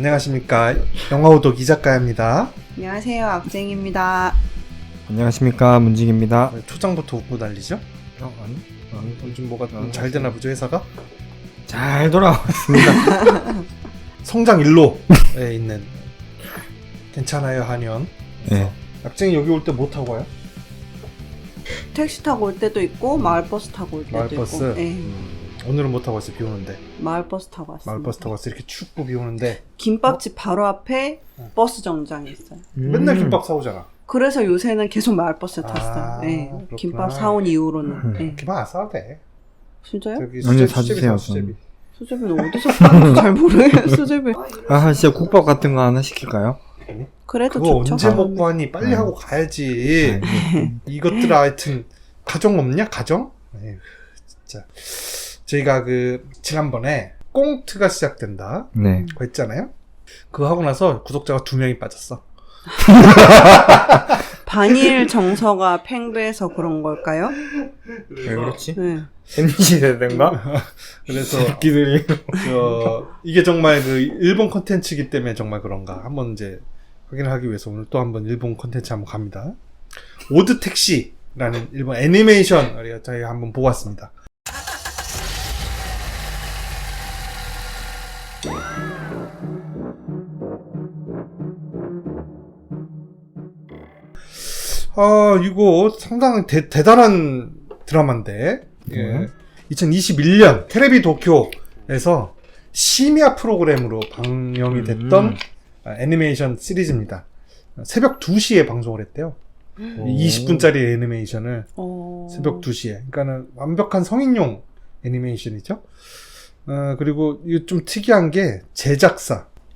안녕하십니까. 영화오독 이작가입니다. 안녕하세요, 악쟁입니다. 안녕하십니까, 문직입니다. 초장부터 웃고 난리죠? 아니? 요즘 뭐가 잘 되나 보죠, 회사가? 잘 돌아왔습니다. 성장 일로에 있는 괜찮아요, 한의원. 네. 악쟁이 여기 올 때 뭐 타고 와요? 택시 타고 올 때도 있고 마을버스 타고 올 때도 마을버스? 있고. 네. 오늘은 못 타고 왔어요, 비 오는데. 마을버스 타고 왔습니다. 마을버스 타고 왔어요. 이렇게 춥고 비 오는데 김밥집 바로 앞에 버스 정장이 있어요. 맨날 김밥 사오잖아. 그래서 요새는 계속 마을버스 탔어요. 아, 네. 그렇구나. 김밥 사온 이후로는. 네. 김밥 안 사도 돼. 진짜요? 저기 언제 수제비 사주세요, 사, 수제비. 수제비는 어디서 파는지 잘 모르겠어요. 수제비. 아, 진짜 국밥 같은 거 하나 시킬까요? 그래도 그거 좋죠. 언제 먹고 하니? 빨리 하고 가야지. 이것들 하여튼 가정 없냐? 가정? 에휴, 진짜. 저희가 지난번에 꽁트가 시작된다 네. 그거 했잖아요. 그거 하고 나서 구독자가 2명이 빠졌어. 반일 정서가 팽배해서 그런 걸까요? 왜 그렇지? 네. MZ 세대인가? 그래서 새끼들이. 이게 정말 일본 컨텐츠이기 때문에 정말 그런가 한번 이제 확인을 하기 위해서 오늘 또 한번 일본 컨텐츠 한번 갑니다. 오드 택시라는 일본 애니메이션 우리가 저희가 한번 보고 왔습니다. 이거 상당히 대단한 드라마인데, 예. 2021년 테레비 도쿄에서 심야 프로그램으로 방영이 됐던 애니메이션 시리즈입니다. 새벽 2시에 방송을 했대요. 20분짜리 애니메이션을 새벽 2시에. 그러니까는 완벽한 성인용 애니메이션이죠. 그리고 이거 좀 특이한 게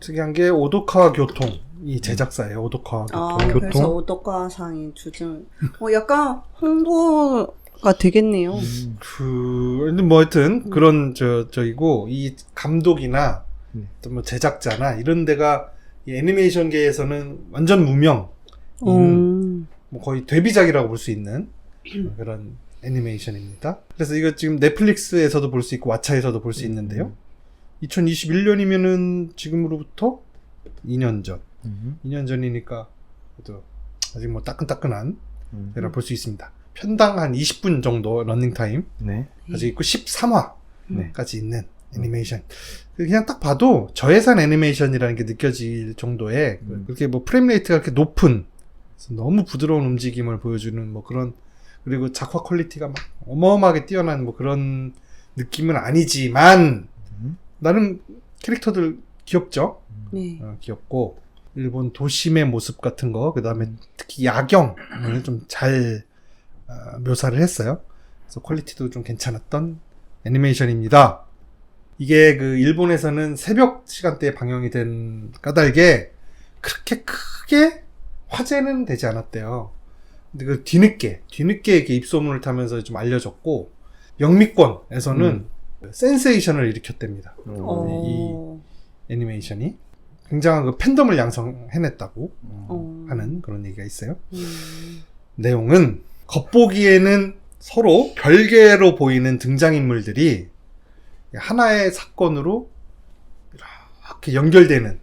특이한 게 오도카와 교통이 제작사예요. 오도카와 교통. 그래서 오도카상이 주중. 약간 홍보가 되겠네요. 근데 뭐 하여튼 그런 저이고 이 감독이나 또 뭐 제작자나 이런 데가 이 애니메이션계에서는 완전 무명. 뭐 거의 데뷔작이라고 볼 수 있는 그런 애니메이션입니다. 그래서 이거 지금 넷플릭스에서도 볼 수 있고 왓챠에서도 볼 수 있는데요. 2021년이면은 지금으로부터 2년 전. 2년 전이니까 그래도 아직 뭐 따끈따끈한 데라 볼 수 있습니다. 편당 한 20분 정도 러닝타임 네. 가지고 있고 13화까지 있는 애니메이션. 그냥 딱 봐도 저예산 애니메이션이라는 게 느껴질 정도의 그렇게 뭐 프레임 레이트가 그렇게 높은 너무 부드러운 움직임을 보여주는 뭐 그런, 그리고 작화 퀄리티가 막 어마어마하게 뛰어난 뭐 그런 느낌은 아니지만 나름 캐릭터들 귀엽죠? 네. 귀엽고 일본 도심의 모습 같은 거, 그 다음에 특히 야경을 좀 잘 묘사를 했어요. 그래서 퀄리티도 좀 괜찮았던 애니메이션입니다. 이게 일본에서는 새벽 시간대에 방영이 된 까닭에 그렇게 크게 화제는 되지 않았대요. 근데 뒤늦게 이렇게 입소문을 타면서 좀 알려졌고, 영미권에서는 센세이션을 일으켰답니다. 이 애니메이션이 굉장한 팬덤을 양성해냈다고 하는 그런 얘기가 있어요. 내용은 겉보기에는 서로 별개로 보이는 등장인물들이 하나의 사건으로 이렇게 연결되는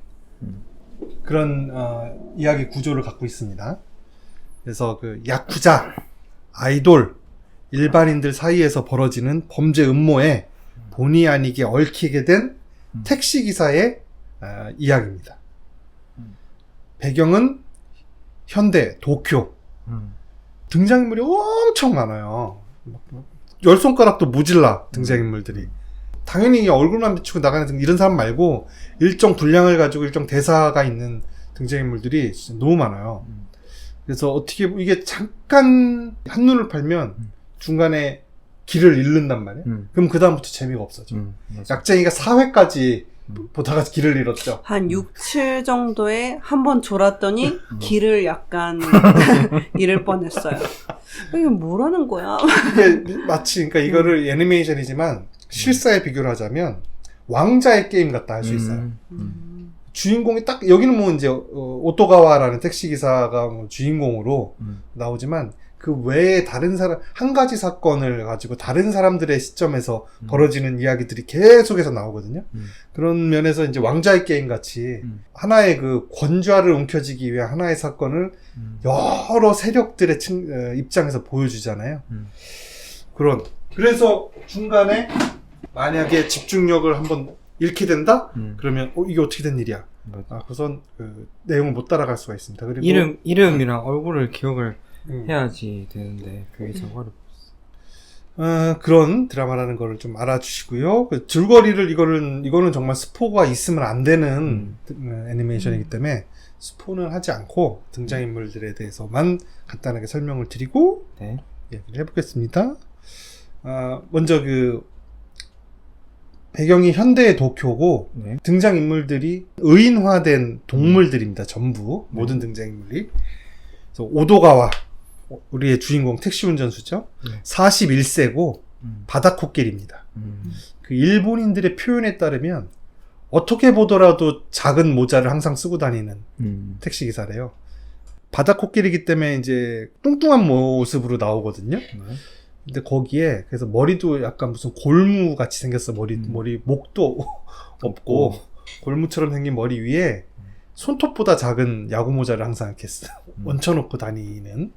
그런 이야기 구조를 갖고 있습니다. 그래서 야쿠자, 아이돌, 일반인들 사이에서 벌어지는 범죄 음모에 본의 아니게 얽히게 된 택시기사의 이야기입니다. 배경은 현대 도쿄. 등장인물이 엄청 많아요. 10손가락도 모질라 등장인물들이. 당연히 얼굴만 비추고 나가는 이런 사람 말고 일정 분량을 가지고 일정 대사가 있는 등장인물들이 진짜 너무 많아요. 그래서 어떻게 이게 잠깐 한눈을 팔면 중간에 길을 잃는단 말이에요. 그럼 그 다음부터 재미가 없어져. 약쟁이가 4회까지 보다가 길을 잃었죠. 한 6, 7 정도에 한 번 졸았더니 길을 약간 잃을 뻔했어요. 이게 뭐라는 거야? 이게 마치 그러니까 이거를 애니메이션이지만 실사에 비교를 하자면 왕자의 게임 같다 할 수 있어요. 주인공이 딱 여기는 뭐 이제 오토가와라는 택시 기사가 뭐 주인공으로 나오지만 그 외에 다른 사람, 한 가지 사건을 가지고 다른 사람들의 시점에서 벌어지는 이야기들이 계속해서 나오거든요. 그런 면에서 이제 왕좌의 게임 같이 하나의 그 권좌를 움켜쥐기 위한 하나의 사건을 여러 세력들의 입장에서 보여주잖아요. 그래서 중간에 만약에 집중력을 한번 잃게 된다? 그러면 이게 어떻게 된 일이야? 우선 그 내용을 못 따라갈 수가 있습니다. 그리고 이름이랑 얼굴을 기억을 해야지 되는데 그게 참 어렵습니다. 그런 드라마라는 거를 좀 알아주시고요. 그 줄거리를 이거는 정말 스포가 있으면 안 되는 애니메이션이기 때문에 스포는 하지 않고 등장인물들에 대해서만 간단하게 설명을 드리고 네. 얘기를 해보겠습니다. 먼저 그 배경이 현대의 도쿄고 네. 등장인물들이 의인화된 동물들입니다. 전부 모든 등장인물이. 그래서 오도가와 우리의 주인공 택시 운전수죠. 41세고 바다코끼리입니다. 그 일본인들의 표현에 따르면 어떻게 보더라도 작은 모자를 항상 쓰고 다니는 택시 기사래요. 바다코끼리이기 때문에 이제 뚱뚱한 모습으로 나오거든요. 근데 거기에 그래서 머리도 약간 무슨 골무 같이 생겼어. 머리 목도 없고 골무처럼 생긴 머리 위에 손톱보다 작은 야구 모자를 항상 이렇게 얹혀놓고 다니는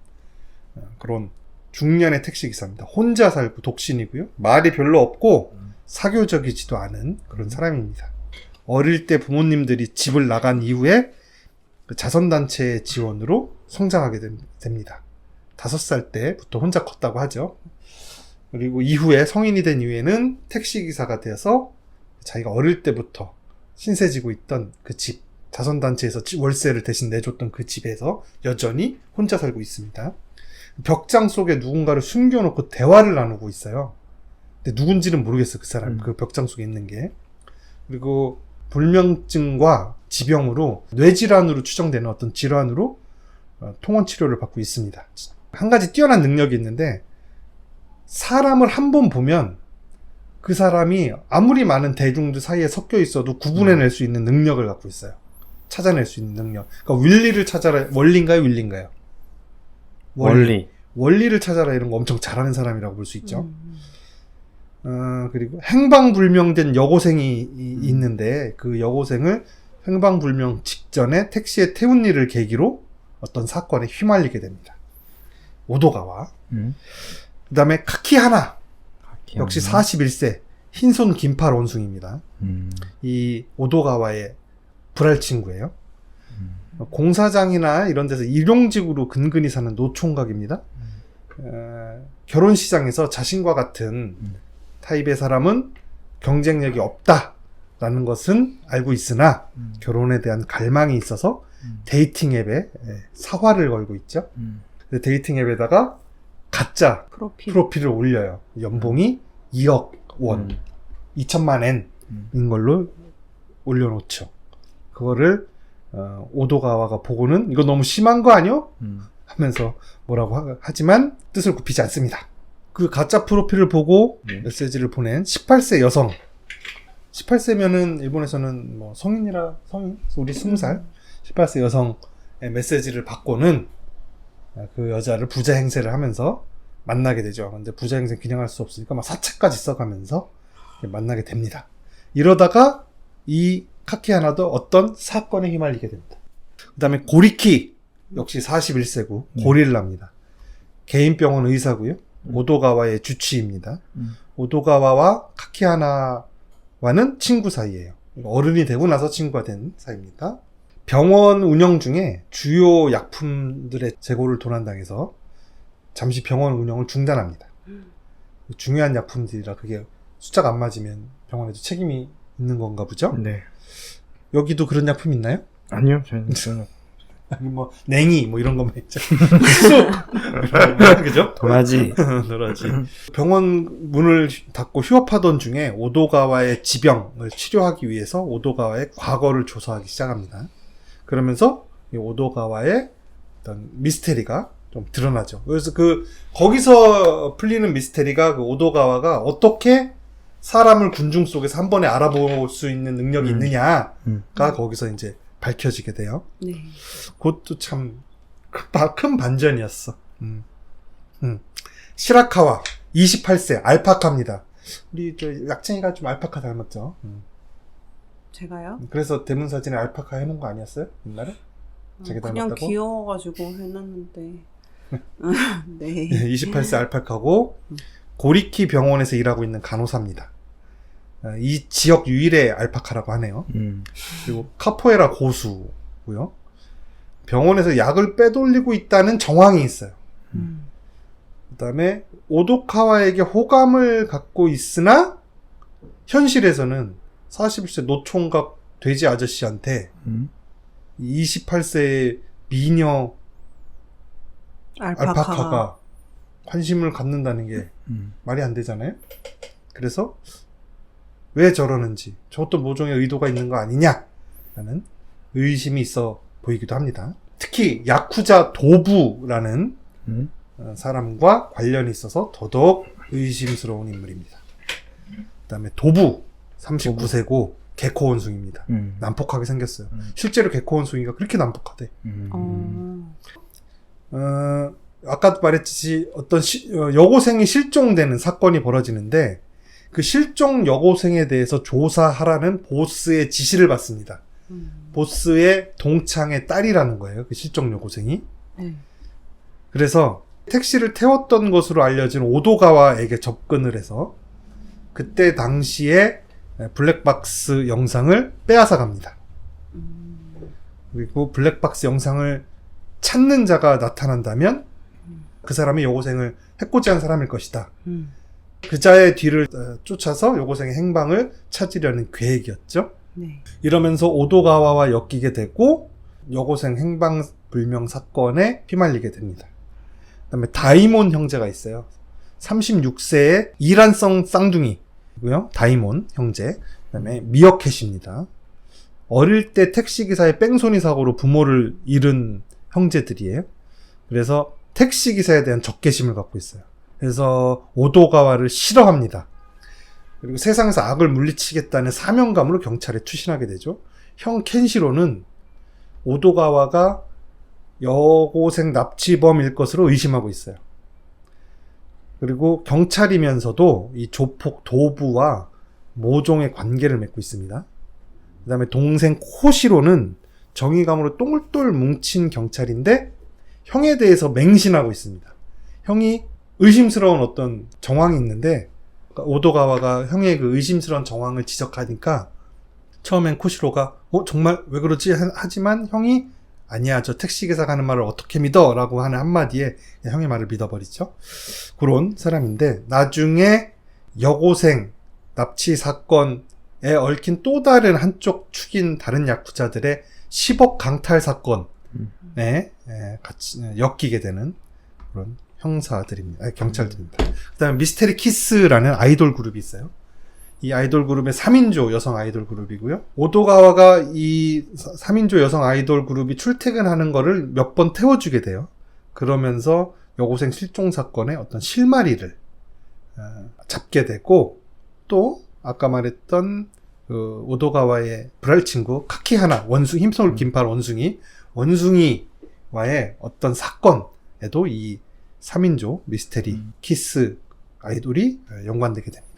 그런 중년의 택시 기사입니다. 혼자 살고 독신이고요. 말이 별로 없고 사교적이지도 않은 그런 사람입니다. 어릴 때 부모님들이 집을 나간 이후에 그 자선단체의 지원으로 성장하게 됩니다. 5살 때부터 혼자 컸다고 하죠. 그리고 이후에 성인이 된 이후에는 택시기사가 되어서 자기가 어릴 때부터 신세지고 있던 그 집, 자선단체에서 월세를 대신 내줬던 그 집에서 여전히 혼자 살고 있습니다. 벽장 속에 누군가를 숨겨놓고 대화를 나누고 있어요. 근데 누군지는 모르겠어요, 그 사람. 그 벽장 속에 있는 게. 그리고 불면증과 지병으로 뇌질환으로 추정되는 어떤 질환으로 통원 치료를 받고 있습니다. 한 가지 뛰어난 능력이 있는데 사람을 한 번 보면 그 사람이 아무리 많은 대중들 사이에 섞여 있어도 구분해낼 수 있는 능력을 갖고 있어요. 찾아낼 수 있는 능력. 그러니까 윌리를 찾아라. 원리인가요? 윌리인가요? 원리. 원리를 찾아라 이런 거 엄청 잘하는 사람이라고 볼 수 있죠. 그리고 행방불명된 여고생이 있는데 그 여고생을 행방불명 직전에 택시에 태운 일을 계기로 어떤 사건에 휘말리게 됩니다. 오도가와. 그 다음에 카키하나. 역시 41세 흰손 긴팔 원숭이입니다. 이 오도가와의 불알 친구예요. 공사장이나 이런 데서 일용직으로 근근히 사는 노총각입니다. 결혼시장에서 자신과 같은 타입의 사람은 경쟁력이 없다라는 것은 알고 있으나 결혼에 대한 갈망이 있어서 데이팅 앱에 사활을 걸고 있죠. 데이팅 앱에다가 가짜 프로필을 올려요. 연봉이 2억 원, 2천만 엔인 걸로 올려놓죠. 그거를 오도가와가 보고는 이거 너무 심한 거 아니요? 하면서 뭐라고 하지만 뜻을 굽히지 않습니다. 그 가짜 프로필을 보고 메시지를 보낸 18세 여성. 18세면은 일본에서는 뭐 성인 우리 20살 18세 여성의 메시지를 받고는 그 여자를 부자 행세를 하면서 만나게 되죠. 근데 부자 행세 그냥 할 수 없으니까 막 사채까지 써가면서 만나게 됩니다. 이러다가 이 카키하나도 어떤 사건에 휘말리게 됩니다. 그 다음에 고리키 역시 41세고 고릴라입니다. 개인병원 의사고요. 오도가와의 주치입니다. 오도가와와 카키하나와는 친구 사이예요. 어른이 되고 나서 친구가 된 사이입니다. 병원 운영 중에 주요 약품들의 재고를 도난당해서 잠시 병원 운영을 중단합니다. 중요한 약품들이라 그게 숫자가 안 맞으면 병원에도 책임이 있는 건가 보죠? 네. 여기도 그런 약품 있나요? 아니요, 저는 아니 뭐 냉이 뭐 이런 것만 있죠. 그죠? 도라지. 도라지. 병원 문을 닫고 휴업하던 중에 오도가와의 지병을 치료하기 위해서 오도가와의 과거를 조사하기 시작합니다. 그러면서 이 오도가와의 어떤 미스테리가 좀 드러나죠. 그래서 거기서 풀리는 미스테리가 그 오도가와가 어떻게 사람을 군중 속에서 한 번에 알아볼 수 있는 능력이 있느냐가 거기서 이제 밝혀지게 돼요. 네. 그것도 참 큰 반전이었어. 시라카와 28세 알파카입니다. 우리 저 약쟁이가 좀 알파카 닮았죠. 제가요? 그래서 대문 사진에 알파카 해놓은 거 아니었어요? 옛날에? 자기 그냥 닮았다고? 귀여워가지고 해놨는데. 네. 28세 알파카고 고리키 병원에서 일하고 있는 간호사입니다. 이 지역 유일의 알파카라고 하네요. 그리고 카포에라 고수고요. 병원에서 약을 빼돌리고 있다는 정황이 있어요. 그 다음에 오도카와에게 호감을 갖고 있으나 현실에서는 41세 노총각 돼지 아저씨한테 28세의 미녀 알파카가 관심을 갖는다는 게 말이 안 되잖아요. 그래서 왜 저러는지 저것도 모종의 의도가 있는 거 아니냐라는 의심이 있어 보이기도 합니다. 특히 야쿠자 도부라는 사람과 관련이 있어서 더더욱 의심스러운 인물입니다. 그 다음에 도부 39세고 개코 원숭이입니다. 난폭하게 생겼어요. 실제로 개코 원숭이가 그렇게 난폭하대. 아까도 말했듯이 어떤 여고생이 실종되는 사건이 벌어지는데 그 실종 여고생에 대해서 조사하라는 보스의 지시를 받습니다. 보스의 동창의 딸이라는 거예요. 그 실종 여고생이. 그래서 택시를 태웠던 것으로 알려진 오도가와에게 접근을 해서 그때 당시에 블랙박스 영상을 빼앗아 갑니다. 그리고 블랙박스 영상을 찾는 자가 나타난다면 그 사람이 여고생을 해코지한 사람일 것이다. 그 자의 뒤를 쫓아서 여고생의 행방을 찾으려는 계획이었죠. 네. 이러면서 오도가와와 엮이게 되고 여고생 행방불명 사건에 휘말리게 됩니다. 그 다음에 다이몬 형제가 있어요. 36세의 이란성 쌍둥이고요. 다이몬 형제. 그 다음에 미어캣입니다. 어릴 때 택시기사의 뺑소니 사고로 부모를 잃은 형제들이에요. 그래서 택시기사에 대한 적개심을 갖고 있어요. 그래서 오도가와를 싫어합니다. 그리고 세상에서 악을 물리치겠다는 사명감으로 경찰에 추신하게 되죠. 형 켄시로는 오도가와가 여고생 납치범일 것으로 의심하고 있어요. 그리고 경찰이면서도 이 조폭 도부와 모종의 관계를 맺고 있습니다. 그 다음에 동생 코시로는 정의감으로 똘똘 뭉친 경찰인데 형에 대해서 맹신하고 있습니다. 형이 의심스러운 어떤 정황이 있는데 오도가와가 형의 그 의심스러운 정황을 지적하니까 처음엔 코시로가 정말 왜 그러지? 하지만 형이 아니야 저 택시기사가 하는 말을 어떻게 믿어? 라고 하는 한마디에 형의 말을 믿어버리죠. 그런 사람인데 나중에 여고생 납치 사건에 얽힌 또 다른 한쪽 축인 다른 야쿠자들의 10억 강탈 사건에 같이 엮이게 되는 그런 형사들입니다. 경찰들입니다. 그 다음에 미스테리 키스라는 아이돌 그룹이 있어요. 이 아이돌 그룹의 3인조 여성 아이돌 그룹이고요. 오도가와가 이 3인조 여성 아이돌 그룹이 출퇴근하는 거를 몇 번 태워주게 돼요. 그러면서 여고생 실종 사건의 어떤 실마리를 잡게 되고 또 아까 말했던 그 오도가와의 불알 친구 카키하나 원숭이 힘서울 긴팔 원숭이와의 어떤 사건에도 이 3인조 미스테리 키스 아이돌이 연관되게 됩니다.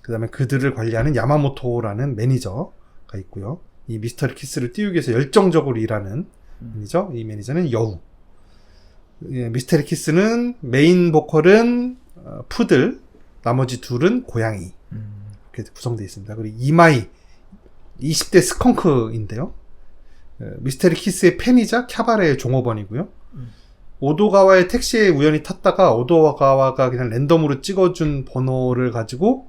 그 다음에 그들을 관리하는 야마모토라는 매니저가 있고요. 이 미스터리 키스를 띄우기 위해서 열정적으로 일하는 매니저. 이 매니저는 여우. 미스테리 키스는 메인 보컬은 푸들, 나머지 둘은 고양이. 이렇게 구성되어 있습니다. 그리고 이마이 20대 스컹크인데요. 미스테리 키스의 팬이자 캬바레의 종업원이고요. 오도가와의 택시에 우연히 탔다가 오도가와가 그냥 랜덤으로 찍어준 번호를 가지고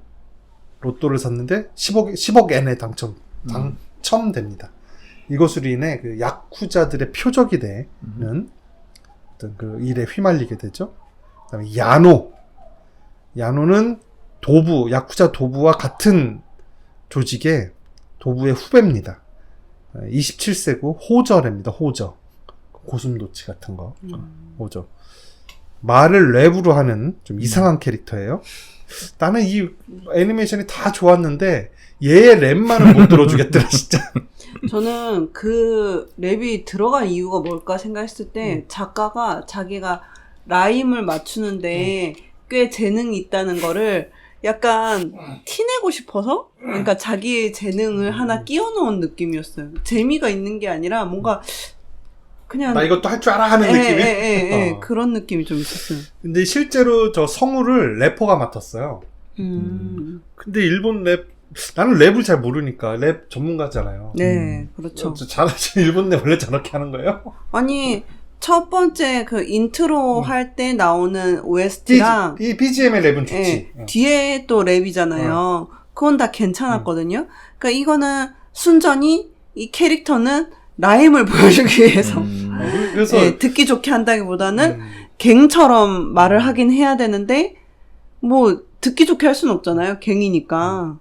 로또를 샀는데 10억 엔에 당첨됩니다. 이것으로 인해 그 야쿠자들의 표적이 되는 어떤 그 일에 휘말리게 되죠. 그 다음에 야노는 야쿠자 도부와 같은 조직의 도부의 후배입니다. 27세고 호저랍니다. 호저. 고슴도치 같은 거. 호저. 말을 랩으로 하는 좀 이상한 캐릭터예요. 나는 이 애니메이션이 다 좋았는데 얘의 랩만은 못 들어주겠더라 진짜. 저는 그 랩이 들어간 이유가 뭘까 생각했을 때 작가가 자기가 라임을 맞추는데 꽤 재능이 있다는 거를 약간 티내고 싶어서 그러니까 자기의 재능을 하나 끼워놓은 느낌이었어요. 재미가 있는 게 아니라 뭔가 그냥 나 이것도 할 줄 알아 하는 느낌이. 그런 느낌이 좀 있었어요. 근데 실제로 저 성우를 래퍼가 맡았어요. 근데 일본 랩 나는 랩을 잘 모르니까 랩 전문가잖아요. 네, 그렇죠. 잘하지. 일본 랩 원래 저렇게 하는 거예요? 아니 첫 번째 그 인트로 할 때 나오는 OST랑 이 BGM의 랩은 좋지. 예, 뒤에 또 랩이잖아요. 그건 다 괜찮았거든요. 그러니까 이거는 순전히 이 캐릭터는 라임을 보여주기 위해서 그래서 예, 듣기 좋게 한다기보다는 갱처럼 말을 하긴 해야 되는데 뭐 듣기 좋게 할 수는 없잖아요. 갱이니까.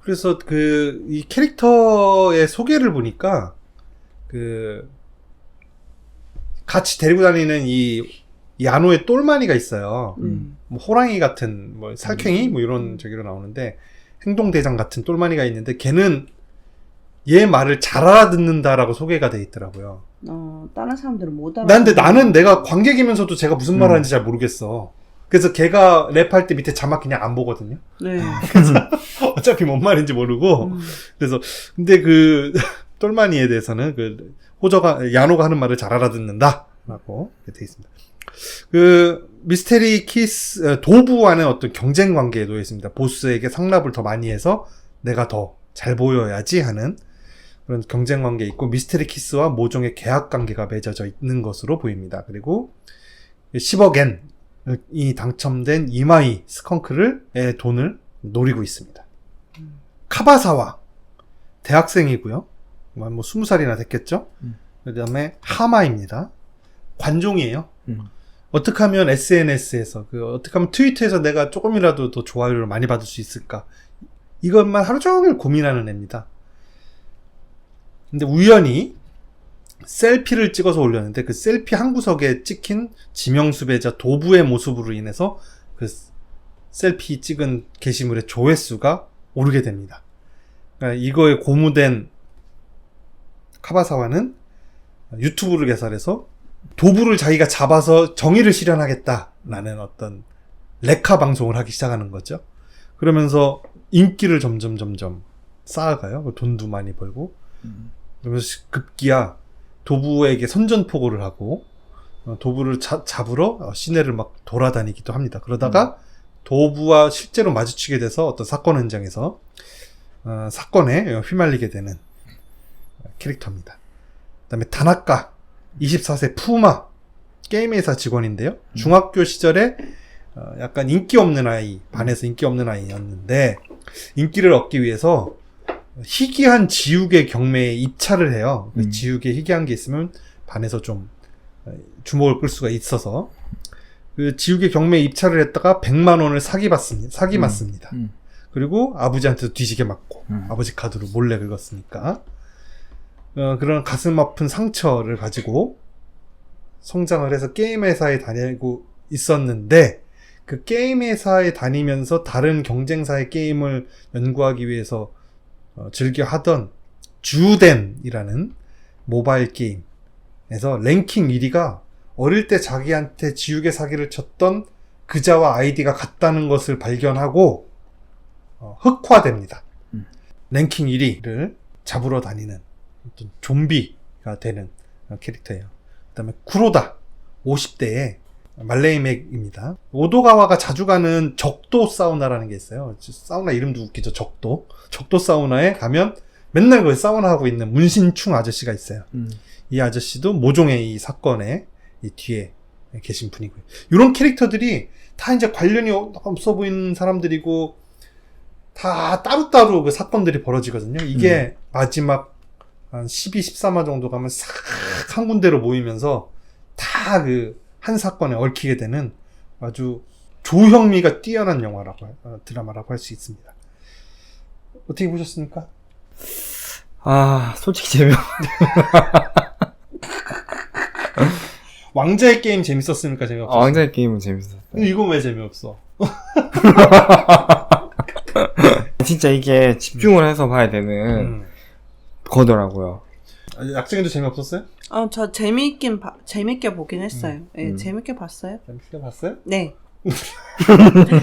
그래서 이 캐릭터의 소개를 보니까 같이 데리고 다니는 이 야노의 똘마니가 있어요. 뭐 호랑이 같은 뭐 살쾡이 뭐 이런 저기로 나오는데 행동대장 같은 똘마니가 있는데 걔는 얘 말을 잘 알아듣는다라고 소개가 돼 있더라고요. 다른 사람들은 못 알아. 근데 나는 내가 관객이면서도 제가 무슨 말 하는지 잘 모르겠어. 그래서 걔가 랩할 때 밑에 자막 그냥 안 보거든요. 네. 그래서 어차피 뭔 말인지 모르고. 그래서 근데 똘마니에 대해서는 야노가 하는 말을 잘 알아듣는다라고 돼 있습니다. 미스테리 키스 도부와는 어떤 경쟁 관계에 놓여 있습니다. 보스에게 상납을 더 많이 해서 내가 더 잘 보여야지 하는 그런 경쟁 관계에 있고, 미스테리 키스와 모종의 계약 관계가 맺어져 있는 것으로 보입니다. 그리고 10억 엔이 당첨된 이마이 스컹크의 돈을 노리고 있습니다. 카바사와 대학생이고요. 뭐 20살이나 됐겠죠. 그 다음에 하마입니다. 관종이에요. 어떻게 하면 SNS에서 어떻게 하면 트위터에서 내가 조금이라도 더 좋아요를 많이 받을 수 있을까, 이것만 하루 종일 고민하는 애입니다. 근데 우연히 셀피를 찍어서 올렸는데 그 셀피 한 구석에 찍힌 지명수배자 도부의 모습으로 인해서 그 셀피 찍은 게시물의 조회수가 오르게 됩니다. 그러니까 이거에 고무된 카바사와는 유튜브를 개설해서 도부를 자기가 잡아서 정의를 실현하겠다라는 어떤 레카 방송을 하기 시작하는 거죠. 그러면서 인기를 점점 쌓아가요. 돈도 많이 벌고. 그러면서 급기야 도부에게 선전포고를 하고 도부를 잡으러 시내를 막 돌아다니기도 합니다. 그러다가 도부와 실제로 마주치게 돼서 어떤 사건 현장에서 사건에 휘말리게 되는 캐릭터입니다. 그 다음에 다나카 24세 푸마 게임 회사 직원인데요. 중학교 시절에 약간 인기 없는 아이, 반에서 인기 없는 아이였는데 인기를 얻기 위해서 희귀한 지우개 경매에 입찰을 해요. 지우개 희귀한 게 있으면 반에서 좀 주목을 끌 수가 있어서 그 지우개 경매에 입찰을 했다가 100만 원을 사기 맞습니다. 그리고 아버지한테도 뒤지게 맞고 아버지 카드로 몰래 긁었으니까 그런 가슴 아픈 상처를 가지고 성장을 해서 게임 회사에 다니고 있었는데, 그 게임 회사에 다니면서 다른 경쟁사의 게임을 연구하기 위해서 즐겨 하던 주덴이라는 모바일 게임에서 랭킹 1위가 어릴 때 자기한테 지우개 사기를 쳤던 그자와 아이디가 같다는 것을 발견하고 흑화됩니다. 랭킹 1위를 잡으러 다니는 어떤 좀비가 되는 캐릭터예요. 그 다음에 쿠로다 50대의 말레이 맥입니다. 오도가와가 자주 가는 적도 사우나라는 게 있어요. 사우나 이름도 웃기죠. 적도 사우나에 가면 맨날 거기 사우나 하고 있는 문신충 아저씨가 있어요. 이 아저씨도 모종의 이 사건의 이 뒤에 계신 분이고요. 이런 캐릭터들이 다 이제 관련이 없어 보이는 사람들이고 다 따로따로 그 사건들이 벌어지거든요. 이게 마지막 한 12, 13화 정도 가면 싹 한 군데로 모이면서 다 한 사건에 얽히게 되는 아주 조형미가 뛰어난 드라마라고 할 수 있습니다. 어떻게 보셨습니까? 솔직히 재미없. 왕자의 게임 재밌었습니까? 재미없었어요? 왕자의 게임은 재밌었어요. 이건 왜 재미없어? 진짜 이게 집중을 해서 봐야 되는 거더라고요. 약쟁이도 재미없었어요? 저 재밌게 보긴 했어요. 네, 재밌게 봤어요. 재밌게 봤어요? 네.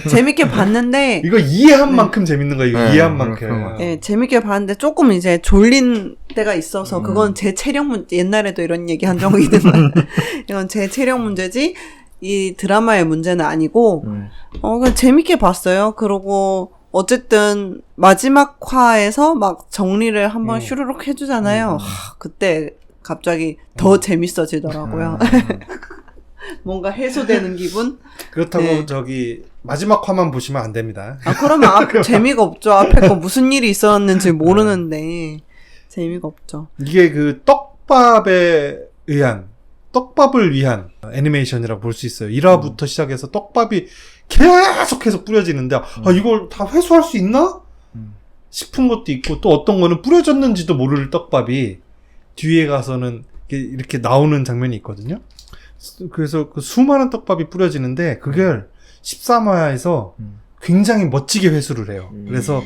재밌게 봤는데, 이거 이해한 만큼 재밌는 거야. 이거 이해한 만큼. 네, 재밌게 봤는데 조금 이제 졸린 때가 있어서 그건 제 체력 문제. 옛날에도 이런 얘기 한 적이 있는 이건 제 체력 문제지 이 드라마의 문제는 아니고 그냥 재밌게 봤어요. 그리고 어쨌든 마지막 화에서 막 정리를 한번 슈르륵 해주잖아요. 그때 갑자기 더 재밌어지더라고요. 뭔가 해소되는 기분? 그렇다고 네. 저기 마지막 화만 보시면 안 됩니다. 그러면 재미가 없죠. 앞에 거 무슨 일이 있었는지 모르는데 재미가 없죠. 이게 그 떡밥을 위한 애니메이션이라고 볼 수 있어요. 1화부터 시작해서 떡밥이 계속해서 뿌려지는데 이걸 다 회수할 수 있나? 싶은 것도 있고 또 어떤 거는 뿌려졌는지도 모를 떡밥이 뒤에 가서는 이렇게 나오는 장면이 있거든요. 그래서 그 수많은 떡밥이 뿌려지는데 그걸 13화에서 굉장히 멋지게 회수를 해요. 그래서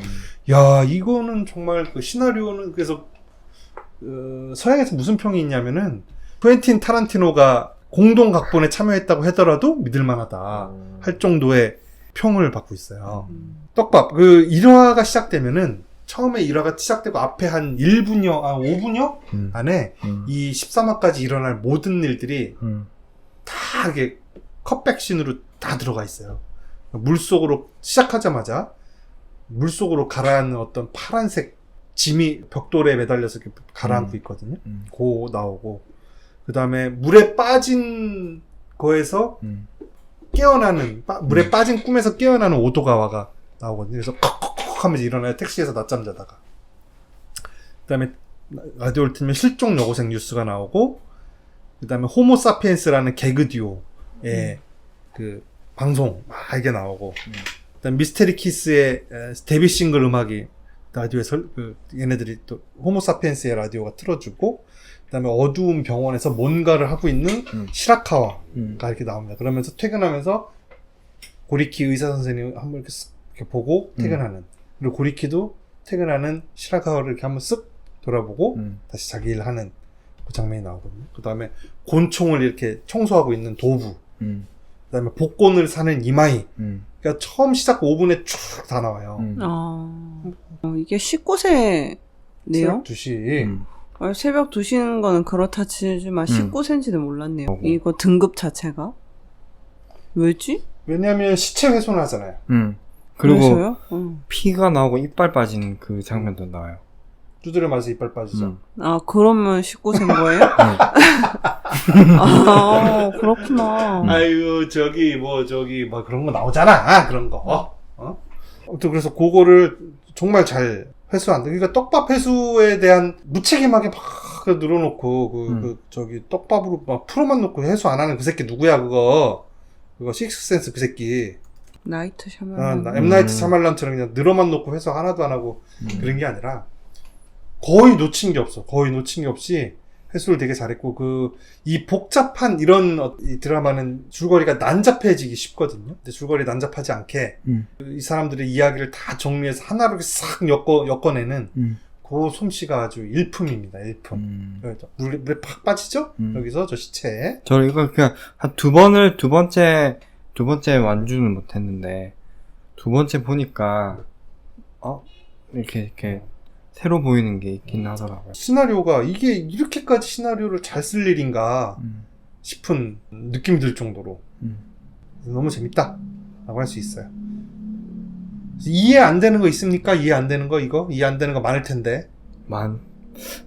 야 이거는 정말 그 시나리오는 그래서 서양에서 무슨 평이 있냐면은 쿠엔틴 타란티노가 공동 각본에 참여했다고 하더라도 믿을만하다 할 정도의 평을 받고 있어요. 떡밥 그 1화가 시작되면은 처음에 1화가 시작되고 앞에 한 5분여 안에 이 13화까지 일어날 모든 일들이 다 이게 컷백신으로 다 들어가 있어요. 물속으로 시작하자마자 물속으로 가라앉는 어떤 파란색 짐이 벽돌에 매달려서 이렇게 가라앉고 있거든요. 고 나오고 그 다음에 물에 빠진 거에서 깨어나는 물에 빠진 꿈에서 깨어나는 오도가와가 나오거든요. 그래서 컥컥컥 하면서 일어나요. 택시에서 낮잠 자다가 그 다음에 라디오를 틀면 실종 여고생 뉴스가 나오고 그 다음에 호모사피엔스라는 개그 듀오의 그 방송 이게 나오고 그 다음에 미스테리 키스의 데뷔 싱글 음악이 라디오에 얘네들이 또 호모사피엔스의 라디오가 틀어주고 그 다음에 어두운 병원에서 뭔가를 하고 있는 시라카와가 이렇게 나옵니다. 그러면서 퇴근하면서 고리키 의사 선생님 한번 이렇게 보고 퇴근하는 그리고 고리키도 퇴근하는 시라카와를 이렇게 한번 쓱 돌아보고 다시 자기 일 하는 그 장면이 나오거든요. 그 다음에 곤충을 이렇게 청소하고 있는 도부 그 다음에 복권을 사는 이마이 그러니까 처음 시작 5분에 쭉 다 나와요. 이게 19세네요? 새벽 2시 새벽 2시인 거는 그렇다 치지만 19세인지는 몰랐네요. 이거 등급 자체가 왜지? 왜냐면 시체 훼손을 하잖아요. 그리고 그래서요? 피가 나오고 이빨 빠지는 그 장면도 나와요. 두드려 맞아서 이빨 빠지죠. 그러면 19세인 거예요? 그렇구나. 아유 저기 뭐 그런 거 나오잖아. 그런 거. 아무튼 그래서 그거를 정말 잘 회수한다. 그러니까 떡밥 회수에 대한 무책임하게 막 늘어놓고 저기 떡밥으로 막 풀어만 놓고 회수 안 하는 그 새끼 누구야 그거 식스센스 그 새끼. 나이트 샤말란. M 나이트 샤말란처럼 그냥 늘어만 놓고 회수 하나도 안 하고 그런 게 아니라 거의 놓친 게 없어. 거의 놓친 게 없이 회수를 되게 잘했고 이 복잡한 이런 이 드라마는 줄거리가 난잡해지기 쉽거든요. 근데 줄거리 난잡하지 않게 이 사람들의 이야기를 다 정리해서 하나로 이렇게 싹 엮어내는 그 솜씨가 아주 일품입니다. 일품. 물에 팍 빠지죠? 여기서 저 시체에. 저 이거 그냥 한 두 번째 완주는 못했는데 두 번째 보니까 이렇게 새로 보이는 게 있긴 하더라고요. 시나리오가 이게 이렇게까지 시나리오를 잘 쓸 일인가 싶은 느낌이 들 정도로 너무 재밌다 라고 할 수 있어요. 이해 안 되는 거 있습니까? 이해 안 되는 거 이해 안 되는 거 많을 텐데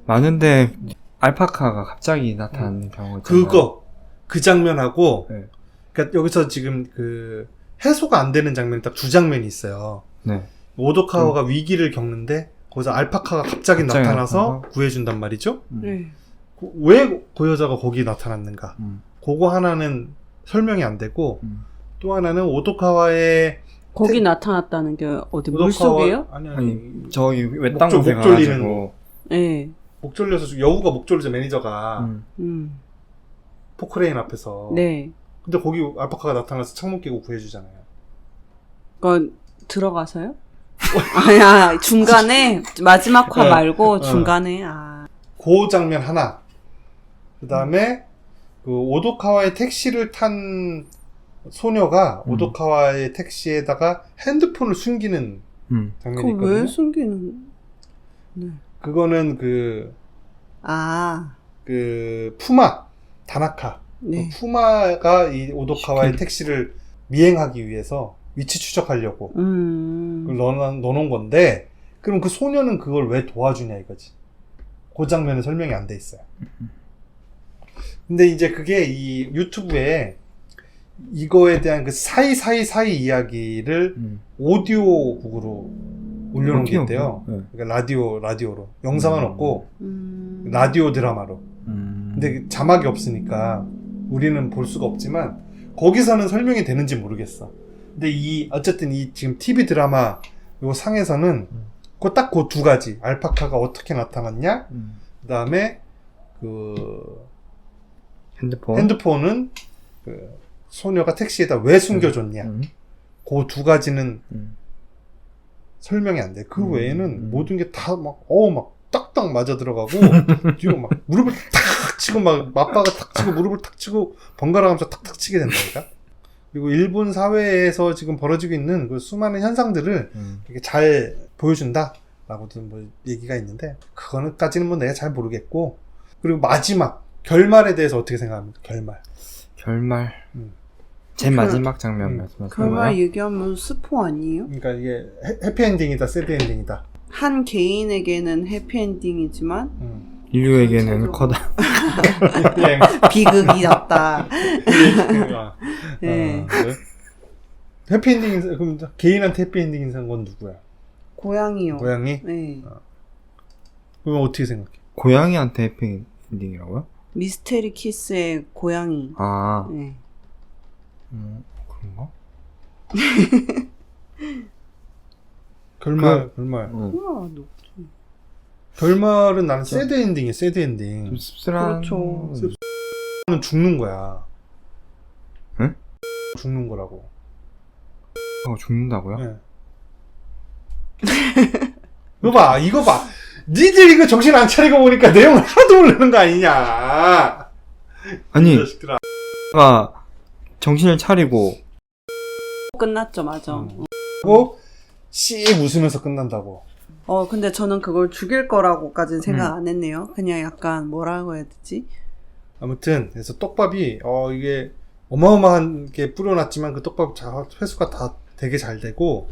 많은데 알파카가 갑자기 나타나는 경우 있잖아요. 그 장면하고 네. 그러니까 여기서 지금 해소가 안 되는 장면이 딱 두 장면이 있어요. 네. 오도카와가 위기를 겪는데 거기서 알파카가 갑자기 나타나서 구해준단 말이죠. 네. 왜 그 여자가 거기 나타났는가? 그거 하나는 설명이 안 되고 또 하나는 오도카와의 거기 나타났다는 게 어디 물속이에요? 아니 저기 외딴 목 곳에 졸리는 가가지고 네. 목 졸려서 여우가 목 졸리죠 매니저가 포크레인 앞에서. 네. 근데 거기 알파카가 나타나서 창문 깨고 구해주잖아요. 그건 들어가서요? 아니야 중간에 마지막 화 말고 중간에 그 장면 하나. 그 다음에 그 오도카와의 택시를 탄 소녀가 오도카와의 택시에다가 핸드폰을 숨기는 장면이 그거 왜 있거든요. 숨기는? 네. 그거는 그 푸마 다나카 네. 그 푸마가 이 오도카와의 시킨. 택시를 미행하기 위해서 위치 추적하려고 그걸 넣어놓은 건데, 그럼 그 소녀는 그걸 왜 도와주냐 이거지. 그 장면은 설명이 안 돼 있어요. 근데 이제 그게 이 유튜브에 이거에 대한 그 사이 이야기를 오디오북으로 올려놓은 게 있대요. 네. 그러니까 라디오로. 영상은 없고 라디오 드라마로. 근데 자막이 없으니까 우리는 볼 수가 없지만 거기서는 설명이 되는지 모르겠어. 근데 어쨌든 이 지금 TV 드라마 요 상에서는 딱 그 두 가지, 알파카가 어떻게 나타났냐, 그 다음에 그 핸드폰은 그 소녀가 택시에다 왜 숨겨줬냐, 그 두 가지는 설명이 안 돼. 그 외에는 모든 게 다 막 딱딱 맞아 들어가고 뒤로 막 무릎을 탁 치고 막 맞바가 탁 치고 무릎을 탁 치고 번갈아 가면서 탁탁 치게 된다니까. 그리고 일본 사회에서 지금 벌어지고 있는 그 수많은 현상들을 이렇게 잘 보여준다라고도 뭐 얘기가 있는데, 그거는까지는 뭐 내가 잘 모르겠고. 그리고 마지막 결말에 대해서 어떻게 생각합니까? 결말. 제일 마지막 장면 말씀하시는 결말 거예요? 얘기하면 스포 아니에요? 그러니까 이게 해피엔딩이다, 새드엔딩이다. 한 개인에게는 해피엔딩이지만 인류에게는 커다. 비극이었다. 네. 그래? 해피엔딩, 그럼 개인한테 해피엔딩인 건 누구야? 고양이요. 고양이? 네. 그럼 어떻게 생각해? 고양이한테 해피엔딩이라고요? 미스테리 키스의 고양이. 아, 네. 그런가? 결말. 우와, 너. 결말은 나는 새드엔딩이야, 새드엔딩. 좀 씁쓸한. 그렇죠. 는 죽는 거야. 응? 죽는 거라고. 죽는다고요? 네. 이거 봐. 니들 이거 정신 안 차리고 보니까 내용을 하나도 모르는 거 아니냐. 아니, 이 자식들아. 정신을 차리고 끝났죠, 맞아. 그리고 씩 웃으면서 끝난다고. 근데 저는 그걸 죽일 거라고까지는 생각 안 했네요. 그냥 약간 뭐라고 해야 되지? 아무튼 그래서 떡밥이 이게 어마어마하게 뿌려놨지만 그 떡밥 회수가 다 되게 잘 되고.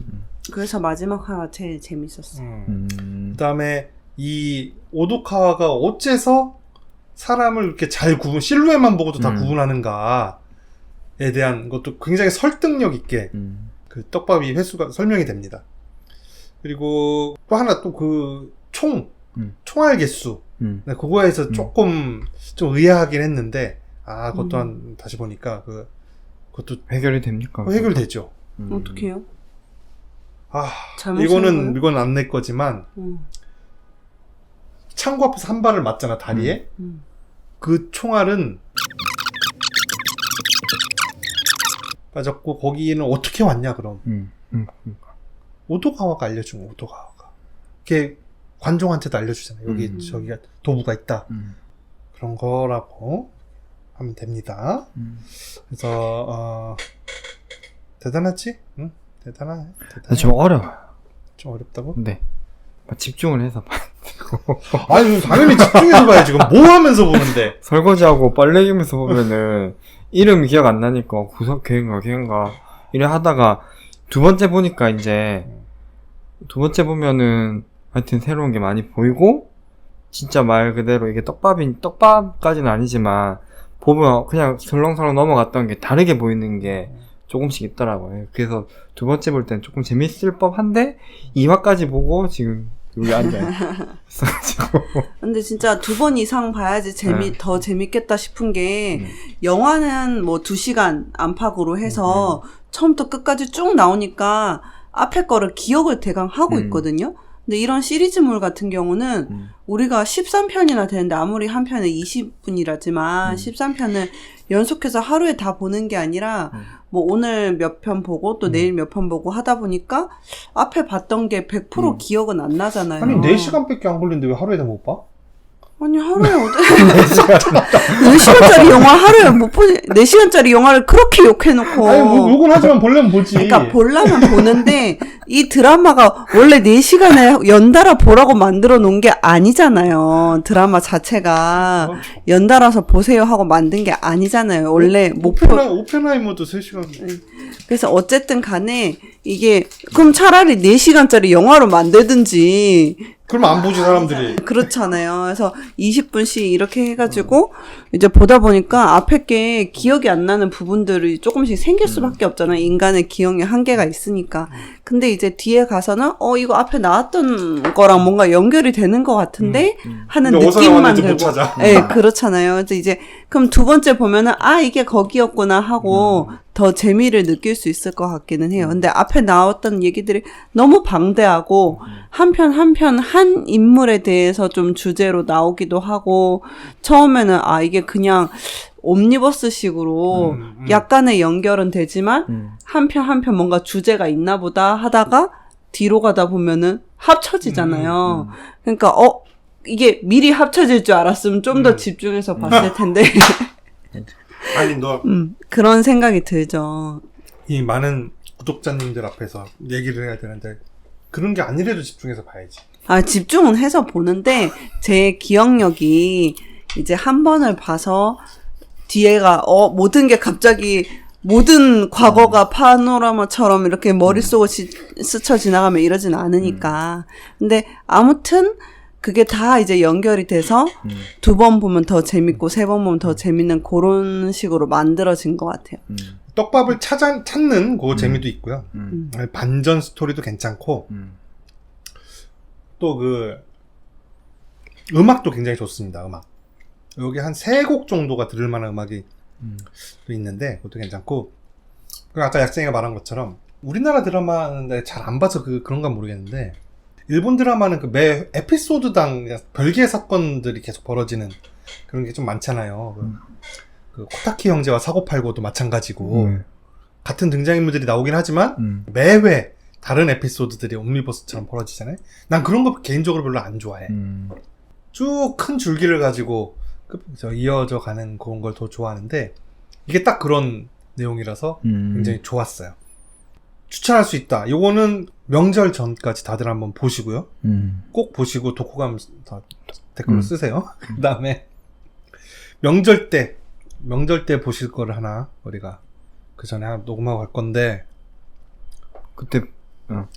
그래서 마지막 화가 제일 재밌었어요. 그 다음에 이 오도카와가 어째서 사람을 이렇게 잘 실루엣만 보고도 다 구분하는가에 대한 것도 굉장히 설득력 있게 그 떡밥이 회수가 설명이 됩니다. 그리고 또 하나 또 그 총알 개수. 네, 그거에서 조금 좀 의아하긴 했는데, 그것도 다시 보니까 그것도 해결이 됩니까? 해결되죠. 어떻게 해요? 이건 안 낼 거지만, 창고 앞에서 한 발을 맞잖아, 다리에. 그 총알은 빠졌고, 거기는 어떻게 왔냐, 그럼. 오도가와가 알려준 거야, 오도가와가. 걔 관종한테도 알려주잖아. 여기, 저기가 도구가 있다. 그런 거라고 하면 됩니다. 그래서, 대단하지? 응? 대단해. 좀 어려워요. 좀 어렵다고? 네. 집중을 해서 봐야 되고. 아니, 당연히 집중해서 봐야지. 지금 뭐 하면서 보는데? 설거지하고 빨래 기면서 보면은 이름이 기억 안 나니까 걔인가 이래 하다가 두 번째 보니까 이제 두 번째 보면은 하여튼 새로운 게 많이 보이고, 진짜 말 그대로 이게 떡밥까지는 아니지만 보면 그냥 설렁설렁 넘어갔던 게 다르게 보이는 게 조금씩 있더라고요. 그래서 두 번째 볼 땐 조금 재밌을 법한데 2화까지 보고 지금 여기 앉아요. 근데 진짜 2번 이상 봐야지 더 재밌겠다 싶은 게, 영화는 뭐 2시간 안팎으로 해서 처음부터 끝까지 쭉 나오니까 앞에 거를 기억을 대강 하고 있거든요. 근데 이런 시리즈물 같은 경우는 우리가 13편이나 되는데, 아무리 한 편에 20분이라지만 13편을 연속해서 하루에 다 보는 게 아니라 뭐 오늘 몇 편 보고 또 내일 몇 편 보고 하다 보니까 앞에 봤던 게 100% 기억은 안 나잖아요. 아니, 4시간밖에 안 걸리는데 왜 하루에 다 못 봐? 아니, 하루에 4시간짜리 영화 하루에 못 보지. 4시간짜리 영화를 그렇게 욕해놓고. 아니, 뭐, 욕은 하지만 보려면 보지. 그러니까 보려면 보는데 이 드라마가 원래 4시간에 연달아 보라고 만들어 놓은 게 아니잖아요. 드라마 자체가 그렇죠. 연달아서 보세요 하고 만든 게 아니잖아요. 원래 오펜하이머도 3시간. 그래서 어쨌든 간에 이게 그럼 차라리 4시간짜리 영화로 만들든지 그러면 안 보지, 사람들이. 그렇잖아요. 그래서 20분씩 이렇게 해가지고 이제 보다 보니까 앞에 게 기억이 안 나는 부분들이 조금씩 생길 수밖에 없잖아요. 인간의 기억에 한계가 있으니까. 근데 이제 뒤에 가서는 이거 앞에 나왔던 거랑 뭔가 연결이 되는 것 같은데 하는 근데 어디서 느낌만 나왔는지 못 들고. 찾아. 네, 그렇잖아요. 그래서 이제 그럼 두 번째 보면은 이게 거기였구나 하고 더 재미를 느낄 수 있을 것 같기는 해요. 근데 앞에 나왔던 얘기들이 너무 방대하고 한 편 한 인물에 대해서 좀 주제로 나오기도 하고 처음에는 이게 그냥 옴니버스식으로 약간의 연결은 되지만 한 편 뭔가 주제가 있나 보다 하다가 뒤로 가다 보면은 합쳐지잖아요. 그러니까 이게 미리 합쳐질 줄 알았으면 좀 더 집중해서 봤을 텐데 아니, 너, 그런 생각이 들죠. 이 많은 구독자님들 앞에서 얘기를 해야 되는데, 그런 게 아니래도 집중해서 봐야지. 집중은 해서 보는데 제 기억력이 이제 한 번을 봐서 뒤에가 모든 게 갑자기 모든 과거가 파노라마처럼 이렇게 머릿속을 스쳐 지나가면 이러진 않으니까. 근데 아무튼 그게 다 이제 연결이 돼서 두 번 보면 더 재밌고 세 번 보면 더 재밌는 그런 식으로 만들어진 것 같아요. 떡밥을 찾는 그 재미도 있고요. 반전 스토리도 괜찮고, 또 음악도 굉장히 좋습니다, 음악. 여기 한 3곡 정도가 들을 만한 음악이 또 있는데, 그것도 괜찮고, 그리고 아까 약쟁이가 말한 것처럼, 우리나라 드라마는 잘 안 봐서 그런가 모르겠는데, 일본 드라마는 매 에피소드당 별개의 사건들이 계속 벌어지는 그런 게 좀 많잖아요. 그 코타키 형제와 사고팔고도 마찬가지고, 같은 등장인물들이 나오긴 하지만, 매회 다른 에피소드들이 옴니버스처럼 벌어지잖아요. 난 그런 거 개인적으로 별로 안 좋아해. 쭉 큰 줄기를 가지고 이어져 가는 그런 걸 더 좋아하는데, 이게 딱 그런 내용이라서 굉장히 좋았어요. 추천할 수 있다. 요거는 명절 전까지 다들 한번 보시고요. 꼭 보시고 독후감 댓글로 쓰세요. 그 다음에 명절 때 보실 거를 하나 우리가 그 전에 하나 녹음하고 갈 건데, 그때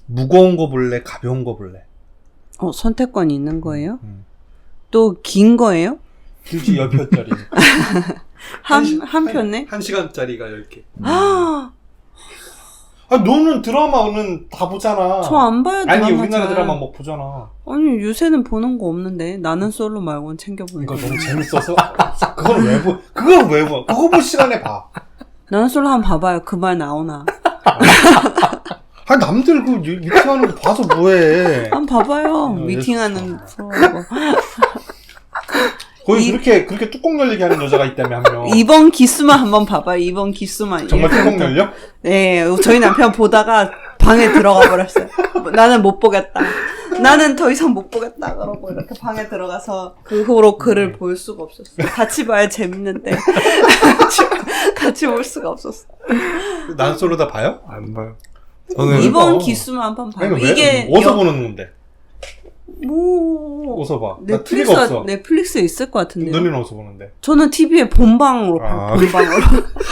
무거운 거 볼래? 가벼운 거 볼래? 선택권이 있는 거예요? 또 긴 거예요? 길지 10편짜리. 한 편에? 1시간짜리가 10개. 너는 드라마는 다 보잖아. 저 안 봐요, 드라마. 아니, 우리나라 잘. 드라마 뭐 보잖아. 아니, 요새는 보는 거 없는데. 나는 솔로 말고는 챙겨보는 이거 거. 너무 재밌어서. 그걸 왜 보? 그거 볼 시간에 봐. 나는 솔로 한번 봐봐요. 그 말 나오나. 아니, 남들 미팅하는 거 봐서 뭐해. 한번 봐봐요. 예, 미팅하는 프로. 거기 그렇게 뚜껑 열리게 하는 여자가 있다며, 한 명. 이번 기수만 한번 봐봐요. 이번 기수만. 정말 뚜껑 열려? 네, 저희 남편 보다가 방에 들어가 버렸어요. 나는 못 보겠다. 나는 더 이상 못 보겠다. 그러고 이렇게 방에 들어가서 그 후로 글을 볼 수가 없었어요. 같이 봐야 재밌는데. 같이 볼 수가 없었어. 난 솔로 다 봐요? 안 봐요. 이번 기수만 한번 봐요. 아니, 이게 어디서 보는 건데? 어디서 봐? 나 TV가 없어. 넷플릭스에 있을 것 같은데요. 너는 어디서 보는데? 저는 TV에 본방으로 봐요. 본방으로.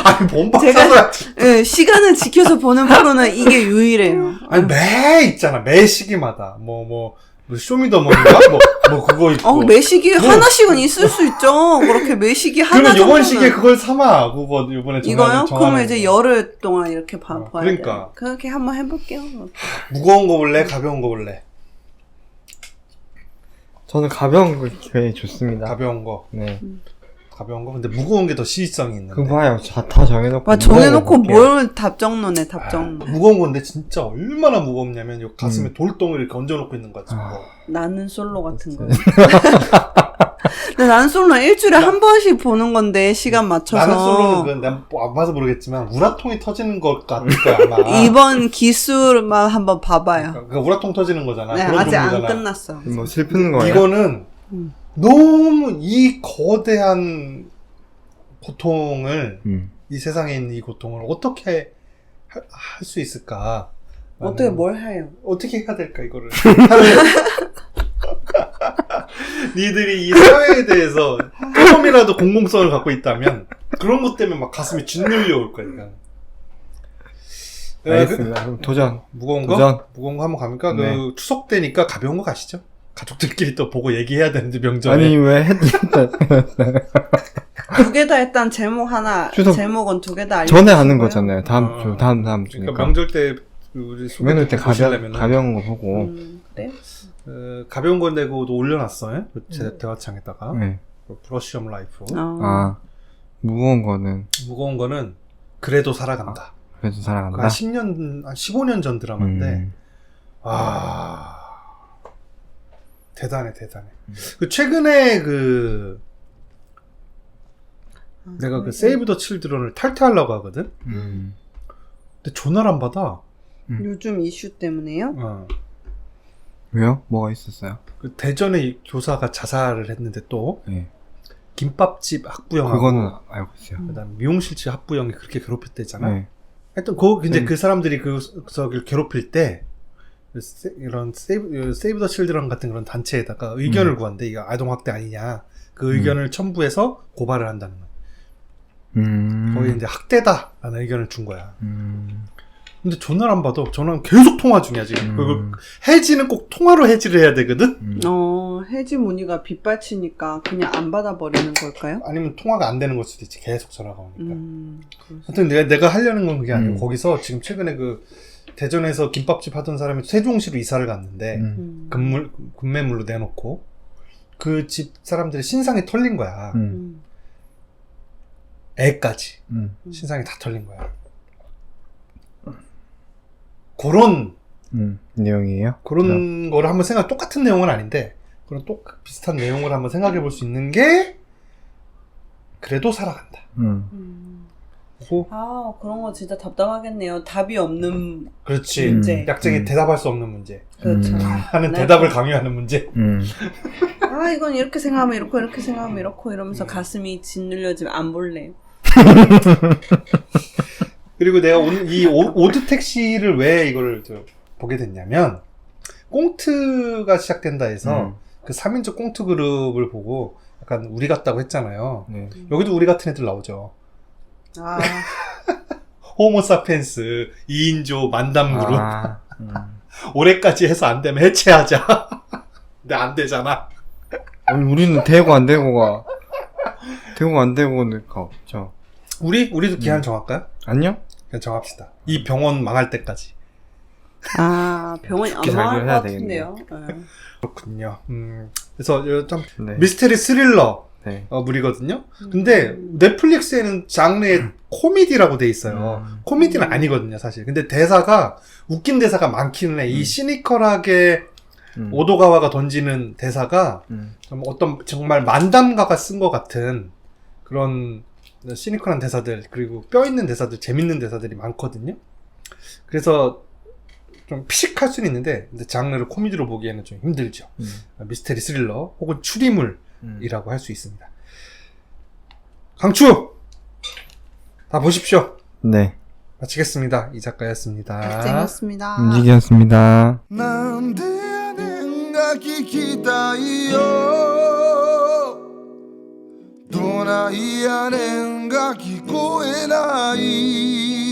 아니, 본방 제가- 사서야지. 네, 시간을 지켜서 보는 프로는 이게 유일해요. 아니, 매 시기마다. 쇼미더머니인가? 그거 있고. 매시기 하나씩은 있을 수 있죠. 그렇게 매시기 하나 그러면 정도는. 요번 시기에 그걸 삼아. 그거 요번에 이거요? 정하는 그러면 이제 거. 열흘 동안 이렇게 봐야 그러니까. 돼요. 그렇게 한번 해볼게요. 무거운 거 볼래? 가벼운 거 볼래? 저는 가벼운 거 되게 좋습니다. 가벼운 거. 네. 가벼운 거. 근데 무거운 게 더 시의성이 있는데. 그거 봐요. 다 정해놓고. 정해놓고 볼게요. 뭘 답정론에 답정론. 무거운 건데 진짜 얼마나 무겁냐면 요 가슴에 돌덩이를 이렇게 얹어놓고 있는 거 같은 거. 나는 솔로 같은 거. 근데 나는 솔로는 일주일에 한 번씩 보는 건데 시간 맞춰서. 나는 솔로는 내가 안 봐서 모르겠지만 우라통이 터지는 것 같을 거야 아마. 이번 기술만 한번 봐봐요. 그 우라통 터지는 거잖아. 네, 그런 아직 안 종류잖아. 끝났어. 뭐 슬픈 거예요? 이거는 너무 이 거대한 고통을 이 세상에 있는 이 고통을 어떻게 할 수 있을까? 어떻게 뭘 해요? 어떻게 해야 될까 이거를 니들이 이 사회에 대해서 조금이라도 공공성을 갖고 있다면 그런 것 때문에 막 가슴이 짓눌려 올 거야. 그러니까. 알겠습니다. 그럼 도전. 무거운 거? 도전. 무거운 거 한번 갑니까? 네. 그 추석 때니까 가벼운 거 가시죠. 가족들끼리 또 보고 얘기해야 되는데 명절에. 아니 왜 했는데 2개 다 일단 제목 하나, 추석 제목은 2개 다 알려. 전에 하는 거잖아요. 다음 주 다음 주니까. 그러니까 명절 때 우리 명절 때 보시려면은 가벼운 거 보고. 그래? 가벼운 거 내고도 올려놨어요. 제 대화창에다가 네. 브러쉬 업 라이프. 아 무거운 거는 무거운 거는 그래도 살아간다. 그래도 그 살아간다. 한 10년, 한 15년 전 드라마인데, 대단해. 그 최근에 내가 그 세이브 더 칠드런을 탈퇴하려고 하거든? 근데 전화를 안 받아. 요즘 이슈 때문에요? 왜요? 뭐가 있었어요? 그 대전의 교사가 자살을 했는데 또, 네. 김밥집 학부형하고, 그거는 알고 있어요. 그다음 미용실집 학부형이 그렇게 괴롭혔대잖아. 네. 하여튼, 이제 그 사람들이 그걸 괴롭힐 때, 이런 세이브 더 칠드런 같은 그런 단체에다가 의견을 구한대. 이거 아동학대 아니냐. 그 의견을 첨부해서 고발을 한다는 거야. 거의 이제 학대다라는 의견을 준 거야. 근데 전화를 안 받아. 전화는 계속 통화 중이야, 지금. 그리고 해지는 꼭 통화로 해지를 해야 되거든? 해지 문의가 빗발치니까 그냥 안 받아버리는 걸까요? 아니면 통화가 안 되는 걸 수도 있지. 계속 전화가 오니까. 하여튼 내가 하려는 건 그게 아니고, 거기서 지금 최근에 대전에서 김밥집 하던 사람이 세종시로 이사를 갔는데, 급매물로 내놓고, 그 집 사람들의 신상이 털린 거야. 애까지. 신상이 다 털린 거야. 그런 내용이에요? 그런 거를 한번 똑같은 내용은 아닌데, 그런 비슷한 내용을 한번 생각해 볼 수 있는 게, 그래도 살아간다. 그런 거 진짜 답답하겠네요. 답이 없는 그렇지. 문제. 약쟁이 대답할 수 없는 문제. 그렇죠. 하는 대답을 강요하는 문제. 이건 이렇게 생각하면 이렇고, 이렇게 생각하면 이렇고, 이러면서 가슴이 짓눌려지면 안 볼래요. 그리고 내가 오늘 이 오드 택시를 왜 이거를 보게 됐냐면, 꽁트가 시작된다 해서, 그 3인조 꽁트 그룹을 보고, 약간 우리 같다고 했잖아요. 네. 여기도 우리 같은 애들 나오죠. 호모사피엔스 2인조 만담 그룹. 올해까지 해서 안 되면 해체하자. 근데 안 되잖아. 아니, 우리는 되고 안 되고가 없죠. 우리도 기한 정할까요? 아니요? 그냥 정합시다. 이 병원 망할 때까지. 병원이 안 자기를 망할 것 해야 같은데요. 그렇군요. 그래서 좀 네. 미스테리 스릴러 네. 물이거든요. 근데 넷플릭스에는 장르에 코미디라고 돼 있어요. 코미디는 아니거든요, 사실. 근데 대사가 웃긴 대사가 많기는 해. 이 시니컬하게 오도가와가 던지는 대사가 좀 어떤 정말 만담가가 쓴 것 같은 그런 시니컬한 대사들, 그리고 뼈 있는 대사들, 재밌는 대사들이 많거든요. 그래서 좀 피식할 수는 있는데, 근데 장르를 코미디로 보기에는 좀 힘들죠. 미스테리 스릴러 혹은 추리물이라고 할 수 있습니다. 강추! 다 보십시오. 네. 마치겠습니다. 이 작가였습니다. 재밌습니다. 움직이었습니다. なんでやねんが聞きたいよどないやねんが聞こえない